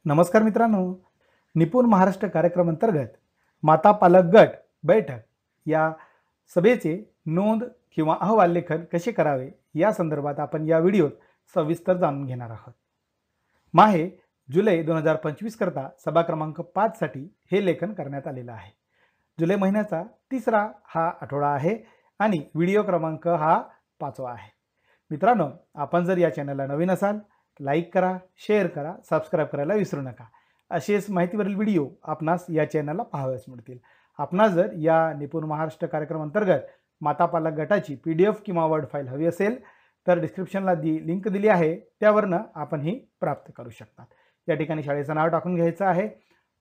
नमस्कार मित्रांनो, निपुण महाराष्ट्र कार्यक्रम अंतर्गत माता पालक गट बैठक या सभेचे नोंद किंवा अहवाल लेखन कसे करावे या संदर्भात आपण या व्हिडिओत सविस्तर जाणून घेणार आहोत। माहे जुलै 2025 करता सभा क्रमांक 5 साठी हे लेखन करण्यात आलेलं आहे। जुलै महिन्याचा तिसरा हा आठवडा आहे आणि व्हिडिओ क्रमांक हा 5वा आहे। मित्रांनो, आपण जर या चॅनलला नवीन असाल लाईक करा, शेअर करा, सबस्क्राइब करायला विसरू नका। असेच माहितीवरील व्हिडिओ आपणास या चॅनलला पाहावयास मिळतील। आपणास जर या निपुण महाराष्ट्र कार्यक्रम अंतर्गत माता पालक गटाची PDF किंवा वर्ड फाईल हवी असेल तर डिस्क्रिप्शनला लिंक दिली आहे, त्यावरनं आपण ही प्राप्त करू शकता। या ठिकाणी शाळेचं नाव टाकून घ्यायचं आहे।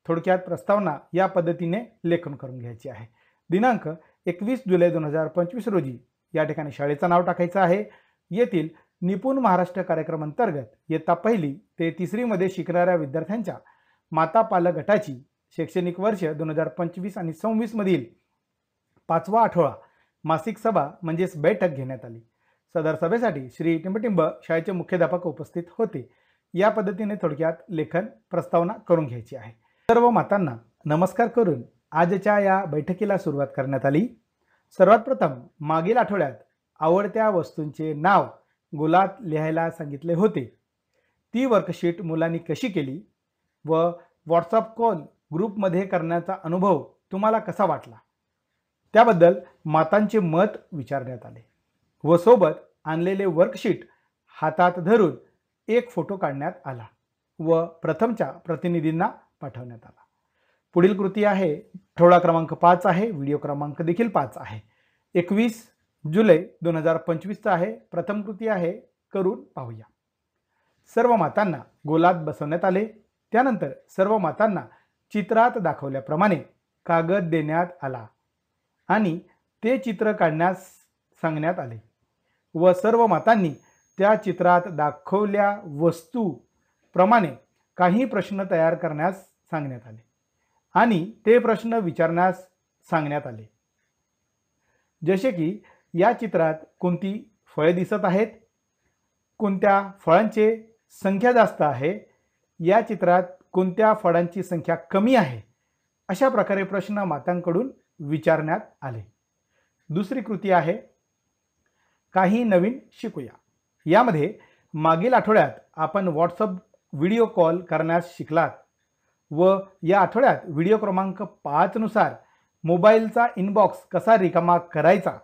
थोडक्यात प्रस्तावना या पद्धतीने लेखन करून घ्यायची आहे। दिनांक 21 जुलै 2025 रोजी या ठिकाणी शाळेचं नाव टाकायचं आहे। येथील निपुण महाराष्ट्र कार्यक्रम अंतर्गत इयत्ता 1ली ते 3री मध्ये शिकणाऱ्या विद्यार्थ्यांच्या माता पालक गटाची शैक्षणिक वर्ष 2025 आणि 26 मधील 5वा आठवडा मासिक सभा म्हणजेच बैठक घेण्यात आली। सदर सभेसाठी श्री टिंबटिंब शाळेचे मुख्याध्यापक उपस्थित होते। या पद्धतीने थोडक्यात लेखन प्रस्तावना करून घ्यायची आहे। सर्व मातांना नमस्कार करून आजच्या या बैठकीला सुरुवात करण्यात आली। सर्वात प्रथम मागील आठवड्यात आवडत्या वस्तूंचे नाव गोलात लिहायला सांगितले होते। ती वर्कशीट मुलांनी कशी केली व व्हॉट्सअप कॉल ग्रुपमध्ये करण्याचा अनुभव तुम्हाला कसा वाटला त्याबद्दल मातांचे मत विचारण्यात आले व सोबत आणलेले वर्कशीट हातात धरून एक फोटो काढण्यात आला व प्रथमच्या प्रतिनिधींना पाठवण्यात आला। पुढील कृती आहे, आठवडा क्रमांक 5 आहे, व्हिडिओ क्रमांक देखील 5 आहे। 21 जुलै 2025 आहे। प्रथम कृती आहे, करून पाहूया। सर्व मातांना गोलात बसवण्यात आले। त्यानंतर सर्व मातांना चित्रात दाखवल्याप्रमाणे कागद देण्यात आला आणि ते चित्र काढण्यास सांगण्यात आले व सर्व मातांनी त्या चित्रात दाखवल्या वस्तू प्रमाणे काही प्रश्न तयार करण्यास सांगण्यात आले आणि ते प्रश्न विचारण्यास सांगण्यात आले। जसे की या चित्रात कोणती फळे दिसत आहेत, कोणत्या फळांची संख्या जास्त आहे, या चित्रात कोणत्या फळांची संख्या कमी आहे, अशा प्रकारे प्रश्न मातांकडून विचारण्यात आले। दुसरी कृती आहे, काही नवीन शिकूया। यामध्ये मागील आठवड्यात आपण व्हॉट्सअप व्हिडिओ कॉल करण्यास शिकलात व या आठवड्यात व्हिडिओ क्रमांक 5 नुसार मोबाईलचा इनबॉक्स कसा रिकामा करायचा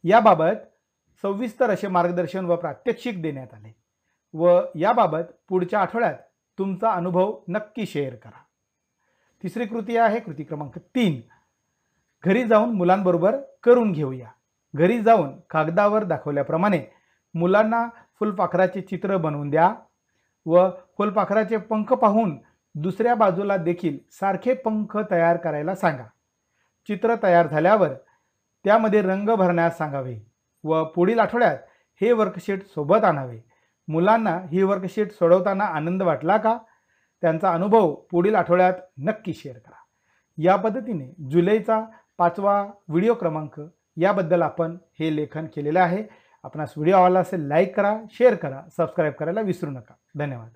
याबाबत सविस्तर असे मार्गदर्शन व प्रात्यक्षिक देण्यात आले व याबाबत पुढच्या आठवड्यात तुमचा अनुभव नक्की शेअर करा। तिसरी कृती आहे, कृती क्रमांक 3, घरी जाऊन मुलांबरोबर करून घेऊया। घरी जाऊन कागदावर दाखवल्याप्रमाणे मुलांना फुलपाखराचे चित्र बनवून द्या व फुलपाखराचे पंख पाहून दुसऱ्या बाजूला देखील सारखे पंख तयार करायला सांगा। चित्र तयार झाल्यावर त्यामध्ये रंग भरण्यास सांगावे व पुढील आठवड्यात हे वर्कशीट सोबत आणावे। मुलांना ही वर्कशीट सोडवताना आनंद वाटला का, त्यांचा अनुभव पुढील आठवड्यात नक्की शेअर करा। या पद्धतीने जुलैचा 5वा व्हिडिओ क्रमांक याबद्दल आपण हे लेखन केलेले आहे। आपणास व्हिडिओ आवडला असेल लाईक करा, शेअर करा, सबस्क्राइब करायला विसरू नका। धन्यवाद।